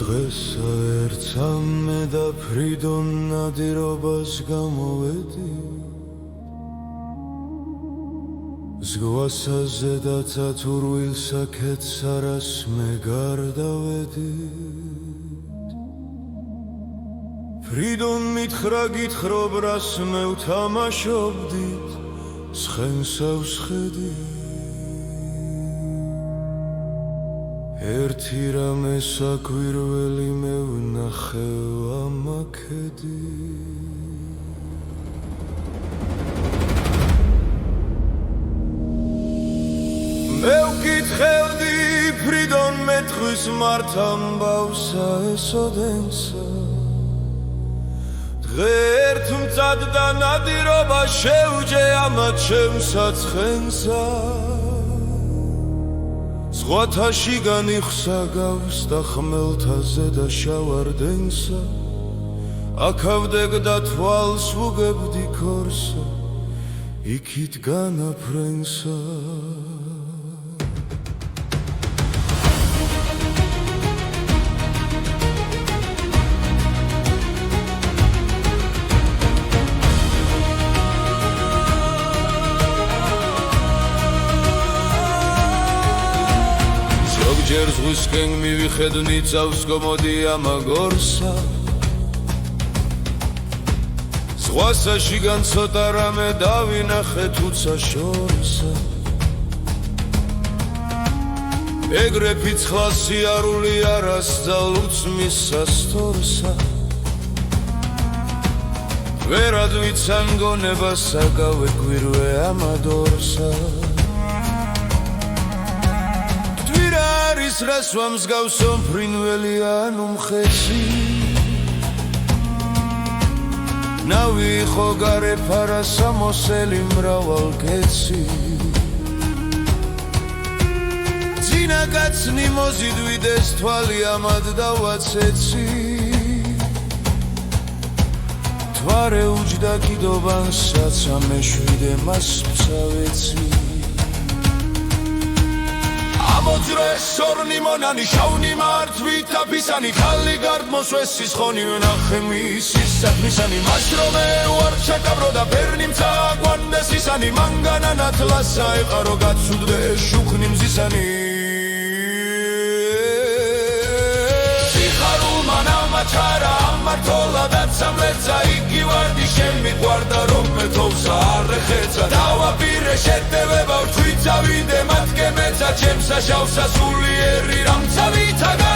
დღესა ერთსამე და ფრიდონ ნადირობას გამოვედი ზღვასა ზედაც ათურვილსა ქეთსარას მე გარდავედი ფრიდონ მითხრა გითხრობ რას მე ვთამაშობდით ცხენსა ვსხედი ერთი რამე საკვირველი მე ვნახე ვამაქედი მე ვკითხევდი ფრიდონ მე თხვის მართ ამბავსა ესოდენსა დღე ერთ მწად და ნადირობა შევჯე ამათ ჩემსა ცხენსა ზღვათაში განიხსა გავს და ხმელთაზე და შავარდენსა აქავდე და თვალს ვუგებდი ქორსა იქით განაფრენსა ჯერ ზღვისკენ მივიხედნი წავს კომოდი ამაგორსა ზღვასაში განცოტა რამე დავინახე თუცა შორსა ეგრე ფიცხლა სიარული არასძალუც მის სასტორსა ვერად ვიცან გონებასა გავეკვირვე ამადორსა რას ვამსგავსო მფრინველი ანუ მხეცი ნავი იყო გარე ფარასა მოსელი მრავალ კეცი ძინა კაცნი მოზიდვიდეს თვალი ამად დავაცეცი თვარე უჯდა კიდობანსაც ამეშვიდე მას ვცავეცი ამოძრეს სორნი მონანი შავნი მართვით აფისანი ხალი გარდმოსვეს სისხონი ვნახე მისის საქმისანი მას რომე უარ ჩაკაბრო და ფერნი მცაგვანდეს ისანი მანგანა ნათლასა ეყარო გაცუდე შუქნი მზისანი სიხარულმა ნამაჩარა ამართოლა და სამლეცა იგი ვარდი შემიყვარდა რომ მეთოვსა არეხეცა დავაპირე შეტევება ვთვით წავიდე მათგემეცა ჩემსა შავსა სულიერი რამცა ვითაგა